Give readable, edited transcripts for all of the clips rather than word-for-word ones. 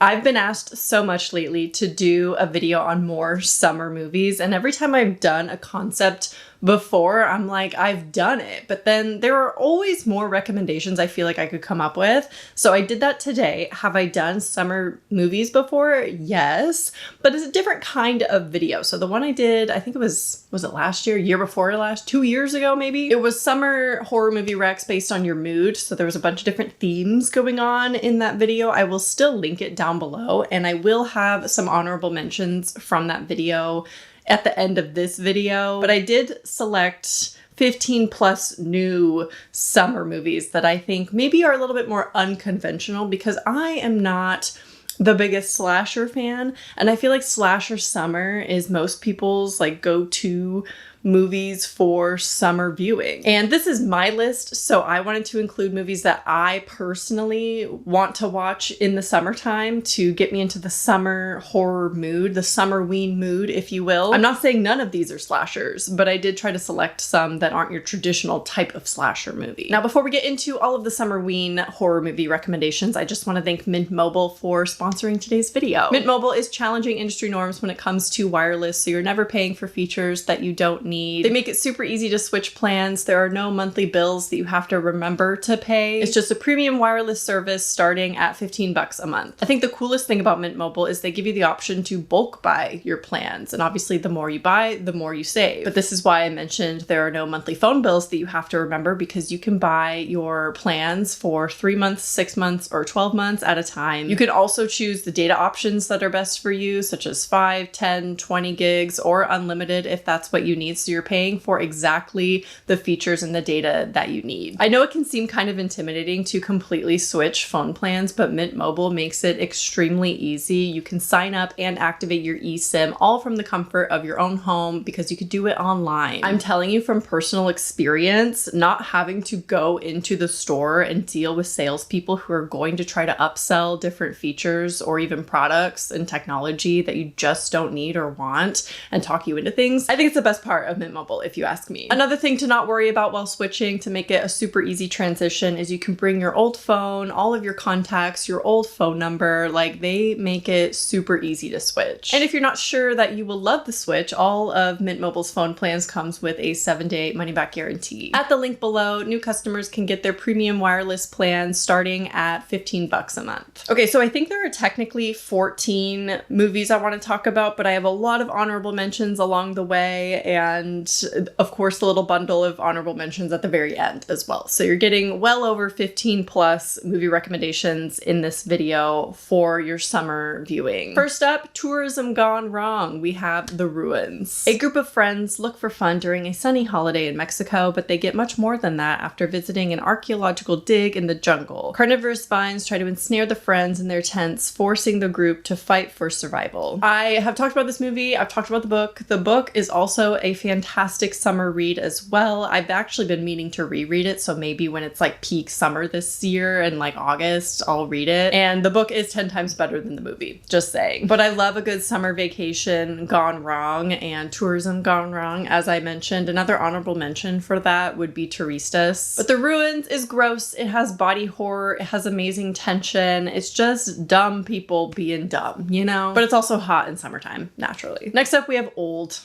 I've been asked so much lately to do a video on more summer movies, and every time I've done a concept before, I'm like, I've done it. But then there are always more recommendations I feel like I could come up with. So I did that today. Have I done summer movies before? Yes, but it's a different kind of video. So the one I did, I think it was it last year before last, 2 years ago maybe? It was summer horror movie recs based on your mood. So there was a bunch of different themes going on in that video. I will still link it down below, and I will have some honorable mentions from that video at the end of this video, but I did select 15 plus new summer movies that I think maybe are a little bit more unconventional, because I am not the biggest slasher fan, and I feel like slasher summer is most people's like go-to movies for summer viewing. And this is my list, so I wanted to include movies that I personally want to watch in the summertime to get me into the summer horror mood, the SUMMERWEEN mood, if you will. I'm not saying none of these are slashers, but I did try to select some that aren't your traditional type of slasher movie. Now, before we get into all of the SUMMERWEEN horror movie recommendations, I just want to thank Mint Mobile for sponsoring today's video. Mint Mobile is challenging industry norms when it comes to wireless, so you're never paying for features that you don't need. They make it super easy to switch plans. There are no monthly bills that you have to remember to pay. It's just a premium wireless service starting at $15 a month. I think the coolest thing about Mint Mobile is they give you the option to bulk buy your plans. And obviously the more you buy, the more you save. But this is why I mentioned there are no monthly phone bills that you have to remember, because you can buy your plans for 3 months, 6 months, or 12 months at a time. You can also choose the data options that are best for you, such as 5, 10, 20 gigs, or unlimited if that's what you need. So you're paying for exactly the features and the data that you need. I know it can seem kind of intimidating to completely switch phone plans, but Mint Mobile makes it extremely easy. You can sign up and activate your eSIM all from the comfort of your own home, because you could do it online. I'm telling you from personal experience, not having to go into the store and deal with salespeople who are going to try to upsell different features or even products and technology that you just don't need or want and talk you into things. I think it's the best part of Mint Mobile, if you ask me. Another thing to not worry about while switching to make it a super easy transition is you can bring your old phone, all of your contacts, your old phone number. Like, they make it super easy to switch. And if you're not sure that you will love the switch, all of Mint Mobile's phone plans comes with a 7-day money-back guarantee. At the link below, new customers can get their premium wireless plan starting at $15 a month. Okay, so I think there are technically 14 movies I want to talk about, but I have a lot of honorable mentions along the way, and of course the little bundle of honorable mentions at the very end as well. So you're getting well over 15 plus movie recommendations in this video for your summer viewing. First up, tourism gone wrong. We have The Ruins. A group of friends look for fun during a sunny holiday in Mexico, but they get much more than that after visiting an archaeological dig in the jungle. Carnivorous vines try to ensnare the friends in their tents, forcing the group to fight for survival. I have talked about this movie. I've talked about the book. The book is also a fantastic summer read as well. I've actually been meaning to reread it, so maybe when it's like peak summer this year in like August, I'll read it. And the book is 10 times better than the movie, just saying. But I love a good summer vacation gone wrong and tourism gone wrong, as I mentioned. Another honorable mention for that would be Turistas. But The Ruins is gross. It has body horror. It has amazing tension. It's just dumb people being dumb, you know? But it's also hot in summertime, naturally. Next up, we have Old.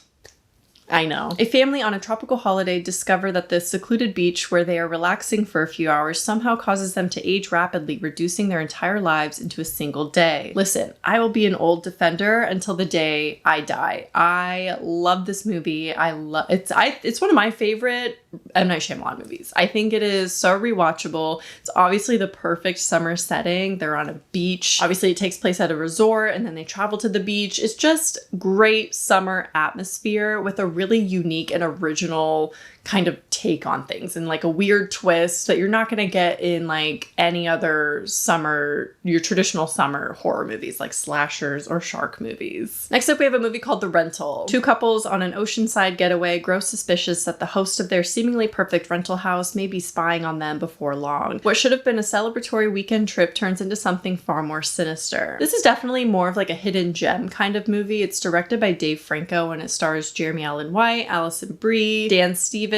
I know. A family on a tropical holiday discover that the secluded beach where they are relaxing for a few hours somehow causes them to age rapidly, reducing their entire lives into a single day. Listen, I will be an Old defender until the day I die. I love this movie. It's one of my favorite M. Night Shyamalan movies. I think it is so rewatchable. It's obviously the perfect summer setting. They're on a beach. Obviously it takes place at a resort and then they travel to the beach. It's just great summer atmosphere with a really unique and original kind of take on things and like a weird twist that you're not going to get in like any other summer, your traditional summer horror movies like slashers or shark movies. Next up, we have a movie called The Rental. Two couples on an oceanside getaway grow suspicious that the host of their seemingly perfect rental house may be spying on them before long. What should have been a celebratory weekend trip turns into something far more sinister. This is definitely more of like a hidden gem kind of movie. It's directed by Dave Franco and it stars Jeremy Allen White, Alison Brie, Dan Stevens,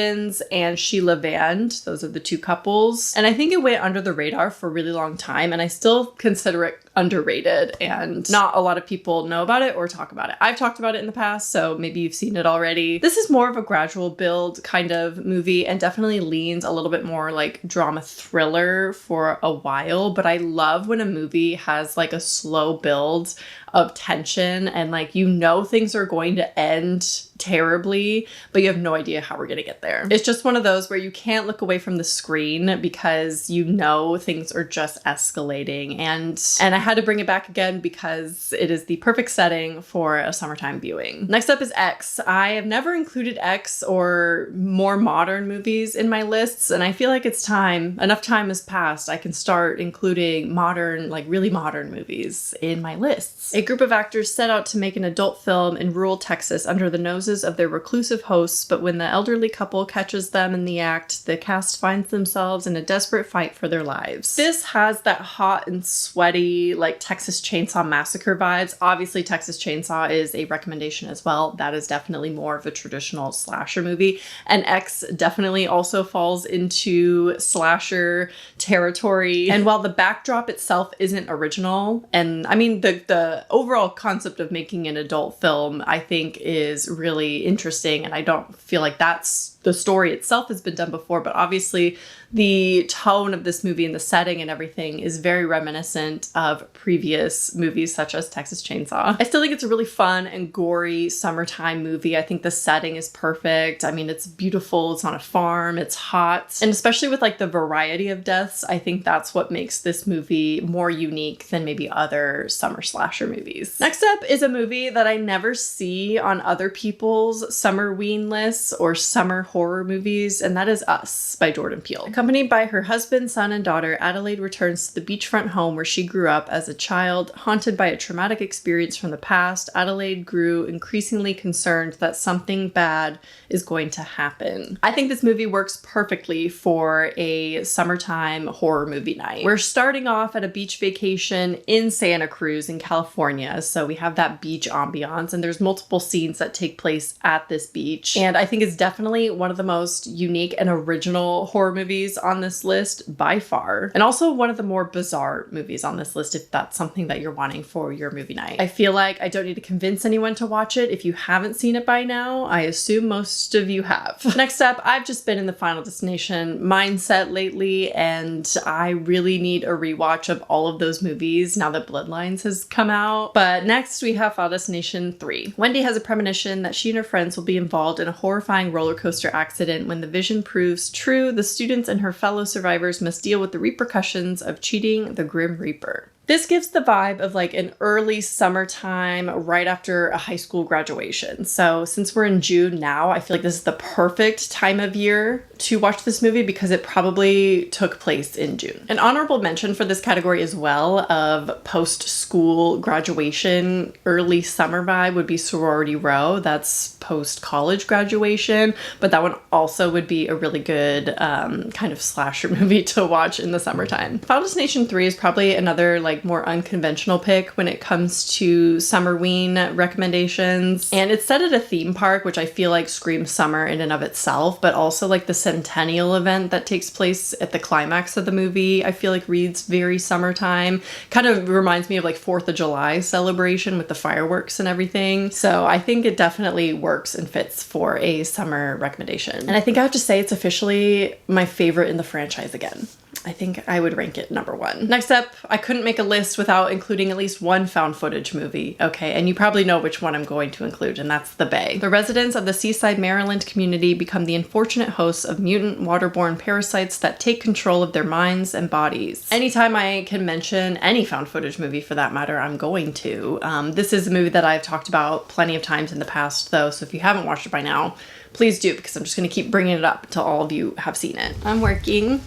and Sheila Vand. Those are the two couples. And I think it went under the radar for a really long time, and I still consider it underrated and not a lot of people know about it or talk about it. I've talked about it in the past, so maybe you've seen it already. This is more of a gradual build kind of movie and definitely leans a little bit more like drama thriller for a while, but I love when a movie has like a slow build of tension and like you know things are going to end terribly, but you have no idea how we're gonna get there. It's just one of those where you can't look away from the screen because you know things are just escalating, and I had to bring it back again because it is the perfect setting for a summertime viewing. Next up is X. I have never included X or more modern movies in my lists, and I feel like it's time. Enough time has passed. I can start including modern, like really modern movies in my lists. A group of actors set out to make an adult film in rural Texas under the noses of their reclusive hosts, but when the elderly couple catches them in the act, the cast finds themselves in a desperate fight for their lives. This has that hot and sweaty, like Texas Chainsaw Massacre vibes. Obviously, Texas Chainsaw is a recommendation as well. That is definitely more of a traditional slasher movie, and X definitely also falls into slasher territory. And while the backdrop itself isn't original, and I mean the overall concept of making an adult film, I think is really interesting, and I don't feel like that's the story itself has been done before, but obviously the tone of this movie and the setting and everything is very reminiscent of previous movies such as Texas Chainsaw. I still think it's a really fun and gory summertime movie. I think the setting is perfect. I mean, it's beautiful. It's on a farm. It's hot. And especially with like the variety of deaths, I think that's what makes this movie more unique than maybe other summer slasher movies. Next up is a movie that I never see on other people's SUMMERWEEN lists or summer horror movies, and that is Us by Jordan Peele. Accompanied by her husband, son, and daughter, Adelaide returns to the beachfront home where she grew up as a child. Haunted by a traumatic experience from the past, Adelaide grew increasingly concerned that something bad is going to happen. I think this movie works perfectly for a summertime horror movie night. We're starting off at a beach vacation in Santa Cruz in California, so we have that beach ambiance, and there's multiple scenes that take place at this beach, and I think it's definitely one of the most unique and original horror movies on this list by far, and also one of the more bizarre movies on this list if that's something that you're wanting for your movie night. I feel like I don't need to convince anyone to watch it if you haven't seen it by now. I assume most of you have. Next up, I've just been in the Final Destination mindset lately, and I really need a rewatch of all of those movies now that Bloodlines has come out. But next we have Final Destination 3. Wendy has a premonition that she and her friends will be involved in a horrifying roller coaster accident. When the vision proves true, the students and her fellow survivors must deal with the repercussions of cheating the Grim Reaper. This gives the vibe of like an early summertime right after a high school graduation. So since we're in June now, I feel like this is the perfect time of year to watch this movie because it probably took place in June. An honorable mention for this category as well of post-school graduation, early summer vibe would be Sorority Row. That's post-college graduation, but that one also would be a really good kind of slasher movie to watch in the summertime. Final Destination 3 is probably another like more unconventional pick when it comes to SUMMERWEEN recommendations. And it's set at a theme park, which I feel like screams summer in and of itself, but also like the centennial event that takes place at the climax of the movie, I feel like reads very summertime. Kind of reminds me of like 4th of July celebration with the fireworks and everything. So I think it definitely works and fits for a summer recommendation. And I think I have to say it's officially my favorite in the franchise again. I think I would rank it number 1. Next up, I couldn't make a list without including at least one found footage movie. Okay, and you probably know which one I'm going to include, and that's The Bay. The residents of the Seaside, Maryland community become the unfortunate hosts of mutant waterborne parasites that take control of their minds and bodies. Anytime I can mention any found footage movie for that matter, I'm going to. This is a movie that I've talked about plenty of times in the past though, so if you haven't watched it by now, please do, because I'm just going to keep bringing it up until all of you have seen it. I'm working.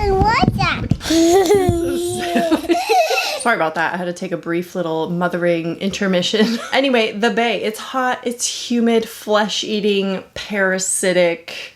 What's that? Sorry about that. I had to take a brief little mothering intermission. Anyway, The Bay. It's hot, it's humid, flesh-eating, parasitic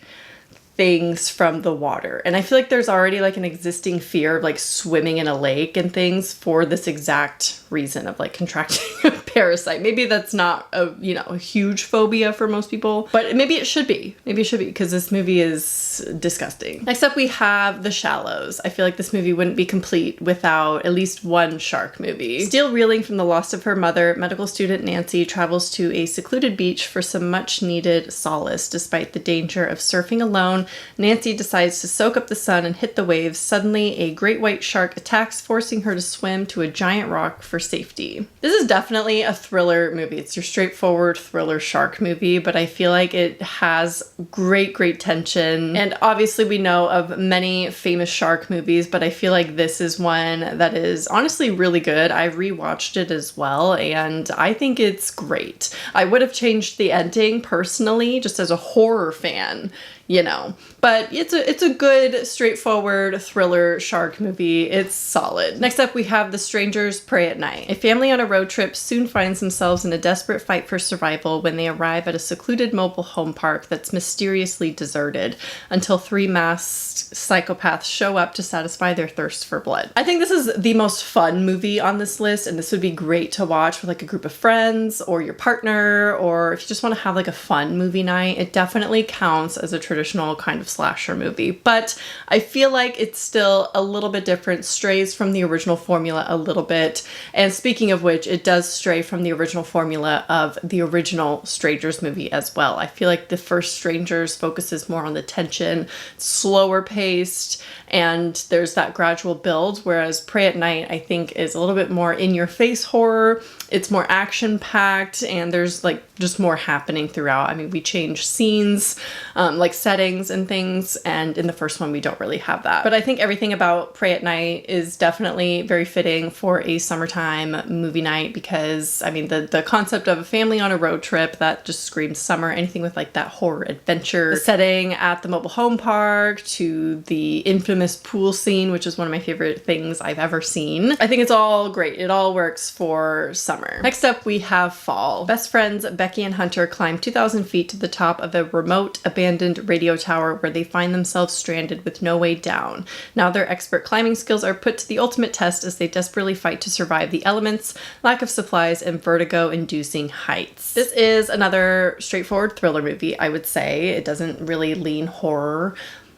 things from the water. And I feel like there's already like an existing fear of like swimming in a lake and things for this exact reason of like contracting Parasite. Maybe that's not a, you know, a huge phobia for most people, but maybe it should be. Maybe it should be, because this movie is disgusting. Next up, we have The Shallows. I feel like this movie wouldn't be complete without at least one shark movie. Still reeling from the loss of her mother, medical student Nancy travels to a secluded beach for some much needed solace. Despite the danger of surfing alone, Nancy decides to soak up the sun and hit the waves. Suddenly, a great white shark attacks, forcing her to swim to a giant rock for safety. This is definitely a thriller movie. It's your straightforward thriller shark movie, but I feel like it has great tension. And obviously we know of many famous shark movies, but I feel like this is one that is honestly really good. I rewatched it as well, and I think it's great. I would have changed the ending personally, just as a horror fan, you know, but it's a good, straightforward thriller shark movie. It's solid. Next up, we have The Strangers Pray at Night. A family on a road trip soon finds themselves in a desperate fight for survival when they arrive at a secluded mobile home park that's mysteriously deserted, until three masked psychopaths show up to satisfy their thirst for blood. I think this is the most fun movie on this list, and this would be great to watch with like a group of friends or your partner, or if you just want to have like a fun movie night. It definitely counts as a traditional kind of slasher movie, but I feel like it's still a little bit different, strays from the original formula a little bit. And speaking of which, it does stray from the original formula of the original Strangers movie as well. I feel like the first Strangers focuses more on the tension, slower paced, and there's that gradual build, whereas Pray at Night, I think, is a little bit more in-your-face horror. It's more action-packed, and there's like just more happening throughout. I mean, we change scenes, like settings and things, and in the first one we don't really have that. But I think everything about Pray at Night is definitely very fitting for a summertime movie night, because I mean the concept of a family on a road trip, that just screams summer. Anything with like that horror adventure setting at the mobile home park, to the infamous pool scene, which is one of my favorite things I've ever seen. I think it's all great. It all works for summer. Next up, we have Fall. Best friends Becky and Hunter climb 2,000 feet to the top of a remote abandoned radio tower, where they find themselves stranded with no way down. Now their expert climbing skills are put to the ultimate test as they desperately fight to survive the elements, lack of supplies, and vertigo-inducing heights. This is another straightforward thriller movie, I would say. It doesn't really lean horror.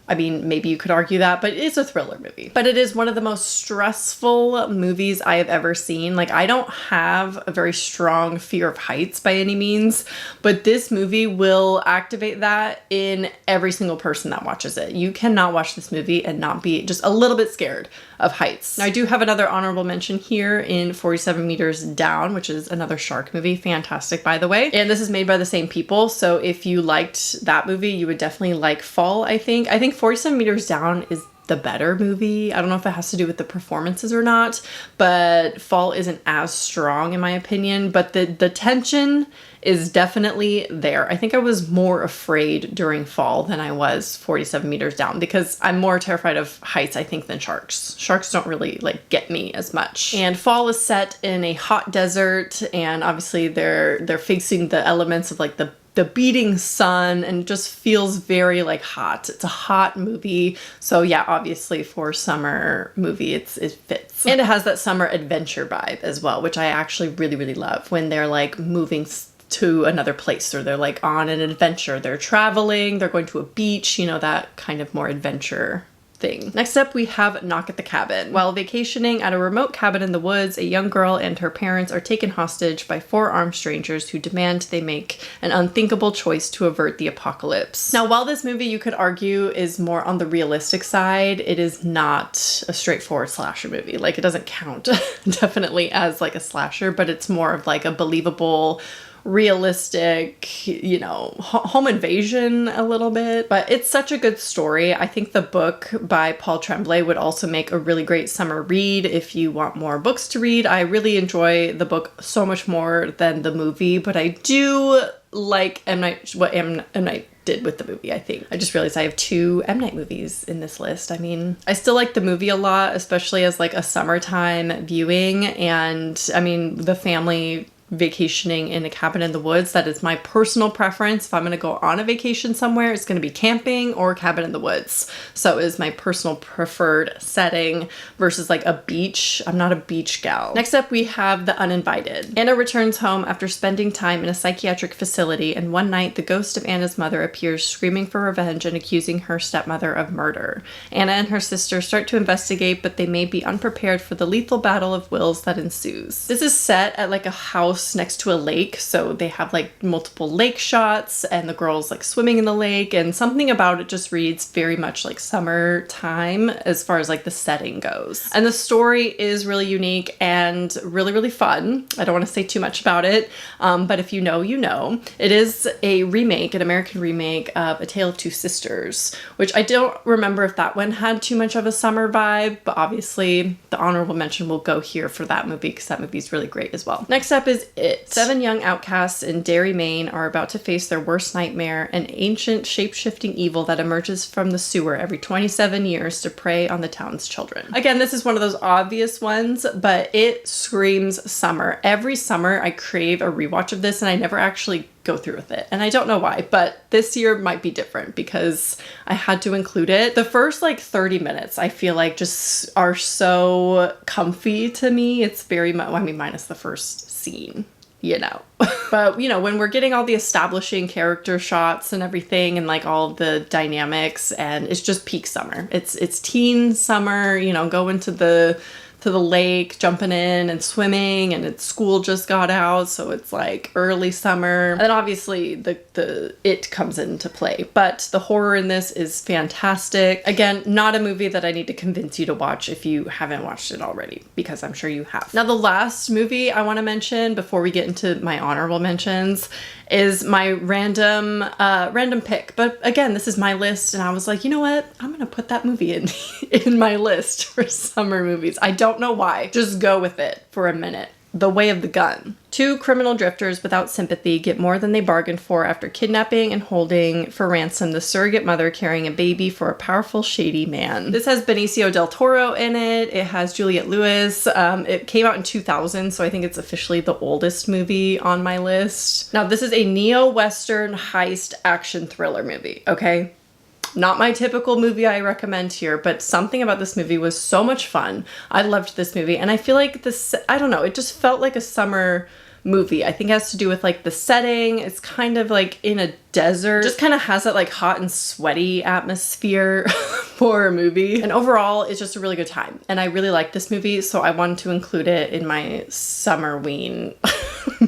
I mean, maybe you could argue that, but it is a thriller movie. But it is one of the most stressful movies I have ever seen. Like, I don't have a very strong fear of heights by any means, but this movie will activate that in every single person that watches it. You cannot watch this movie and not be just a little bit scared of heights. Now, I do have another honorable mention here in 47 Meters Down, which is another shark movie. Fantastic, by the way. And this is made by the same people, so if you liked that movie, you would definitely like Fall, I think. I think 47 Meters Down is the better movie. I don't know if it has to do with the performances or not, but Fall isn't as strong in my opinion, but the tension is definitely there. I think I was more afraid during Fall than I was 47 Meters Down, because I'm more terrified of heights, I think, than sharks. Sharks don't really like get me as much. And Fall is set in a hot desert, and obviously they're facing the elements of like the beating sun, and it just feels very like hot. It's a hot movie. So yeah, obviously for summer movie, it fits. And it has that summer adventure vibe as well, which I actually really love, when they're like moving to another place, or they're like on an adventure. They're traveling, they're going to a beach, you know, that kind of more adventure thing. Next up, we have Knock at the Cabin. While vacationing at a remote cabin in the woods, a young girl and her parents are taken hostage by four armed strangers who demand they make an unthinkable choice to avert the apocalypse. Now, while this movie, you could argue, is more on the realistic side, it is not a straightforward slasher movie. Like, it doesn't count definitely as like a slasher, but it's more of like a believable, realistic, you know, home invasion a little bit. But it's such a good story. I think the book by Paul Tremblay would also make a really great summer read if you want more books to read. I really enjoy the book so much more than the movie, but I do like what M. Night did with the movie, I think. I just realized I have 2 M. Night movies in this list. I mean, I still like the movie a lot, especially as like a summertime viewing. And I mean, the family vacationing in a cabin in the woods. That is my personal preference. If I'm going to go on a vacation somewhere, it's going to be camping or cabin in the woods. So it is my personal preferred setting versus like a beach. I'm not a beach gal. Next up, we have The Uninvited. Anna returns home after spending time in a psychiatric facility, and one night the ghost of Anna's mother appears screaming for revenge and accusing her stepmother of murder. Anna and her sister start to investigate, but they may be unprepared for the lethal battle of wills that ensues. This is set at like a house next to a lake, so they have like multiple lake shots and the girls like swimming in the lake, and something about it just reads very much like summertime as far as like the setting goes. And the story is really unique and really fun. I don't want to say too much about it, but if you know, you know. It is a remake, an American remake of A Tale of Two Sisters, which I don't remember if that one had too much of a summer vibe, but obviously the honorable mention will go here for that movie because that movie is really great as well. Next up is It. 7 young outcasts in Derry, Maine are about to face their worst nightmare, an ancient shape-shifting evil that emerges from the sewer every 27 years to prey on the town's children. Again, this is one of those obvious ones, but it screams summer. Every summer I crave a rewatch of this and I never actually go through with it. And I don't know why, but this year might be different because I had to include it. The first like 30 minutes I feel like just are so comfy to me. It's very much, I mean, minus the first scene, you know. But you know, when we're getting all the establishing character shots and everything and like all the dynamics, and it's just peak summer. It's teen summer, you know, going to the lake, jumping in and swimming, and it's school just got out, so it's like early summer. And then obviously the it comes into play, but the horror in this is fantastic. Again, not a movie that I need to convince you to watch if you haven't watched it already, because I'm sure you have. Now, the last movie I want to mention before we get into my honorable mentions is my random pick. But again, this is my list, and I was like, you know what? I'm gonna put that movie in my list for summer movies. I don't know why. Just go with it for a minute. The Way of the Gun. 2 criminal drifters without sympathy get more than they bargained for after kidnapping and holding for ransom the surrogate mother carrying a baby for a powerful, shady man. This has Benicio del Toro in it. It has Juliette Lewis. It came out in 2000, so I think it's officially the oldest movie on my list. Now, this is a neo-Western heist action thriller movie, okay? Not my typical movie I recommend here, but something about this movie was so much fun. I loved this movie, and I feel like this, I don't know, it just felt like a summer movie. I think it has to do with like the setting. It's kind of like in a desert. Just kind of has that like hot and sweaty atmosphere for a movie. And overall, it's just a really good time. And I really like this movie, so I wanted to include it in my SUMMERWEEN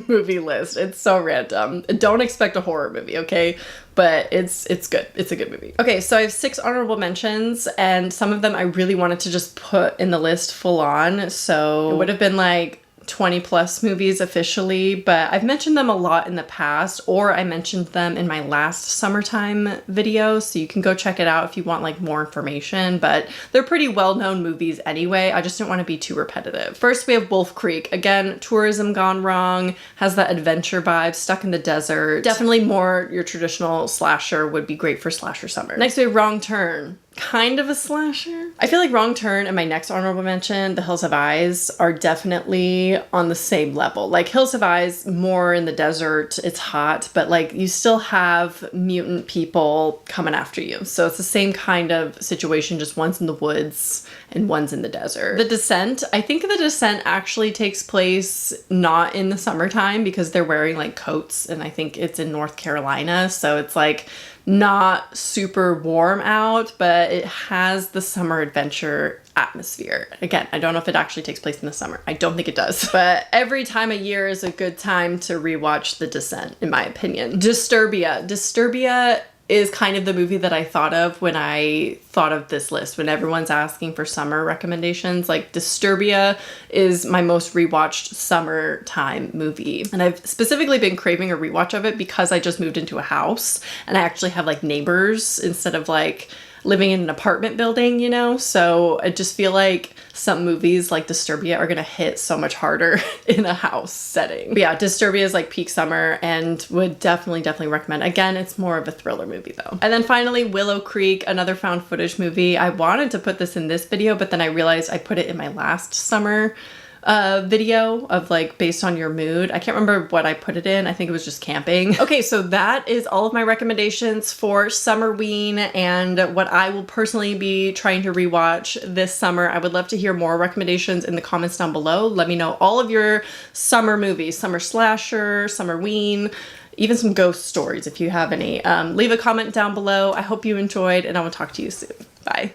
movie list. It's so random. Don't expect a horror movie, okay? But it's good. It's a good movie. Okay, so I have 6 honorable mentions, and some of them I really wanted to just put in the list full on. So it would have been like 20 plus movies officially, but I've mentioned them a lot in the past, or I mentioned them in my last summertime video, so you can go check it out if you want like more information, but they're pretty well-known movies anyway. I just didn't want to be too repetitive. First, we have Wolf Creek. Again, tourism gone wrong, has that adventure vibe, stuck in the desert. Definitely more your traditional slasher, would be great for slasher summer. Next, we have Wrong Turn. Kind of a slasher. I feel like Wrong Turn and my next honorable mention, The Hills Have Eyes, are definitely on the same level. Like Hills Have Eyes, more in the desert, it's hot, but like you still have mutant people coming after you. So it's the same kind of situation, just one's in the woods and one's in the desert. The Descent, I think The Descent actually takes place not in the summertime because they're wearing like coats, and I think it's in North Carolina, so it's like not super warm out, but it has the summer adventure atmosphere. Again, I don't know if it actually takes place in the summer. I don't think it does. But every time of year is a good time to rewatch The Descent, in my opinion. Disturbia. Disturbia is kind of the movie that I thought of when I thought of this list. When everyone's asking for summer recommendations, like Disturbia is my most rewatched summertime movie. And I've specifically been craving a rewatch of it because I just moved into a house and I actually have like neighbors instead of like living in an apartment building, you know? So I just feel like some movies like Disturbia are gonna hit so much harder in a house setting. But yeah, Disturbia is like peak summer and would definitely recommend. Again, it's more of a thriller movie though. And then finally, Willow Creek, another found footage movie. I wanted to put this in this video, but then I realized I put it in my last summer video of like based on your mood. I can't remember what I put it in. I think it was just camping. Okay, so that is all of my recommendations for Summerween and what I will personally be trying to rewatch this summer. I would love to hear more recommendations in the comments down below. Let me know all of your summer movies, summer slasher, Summerween, even some ghost stories if you have any. Leave a comment down below. I hope you enjoyed, and I will talk to you soon. Bye.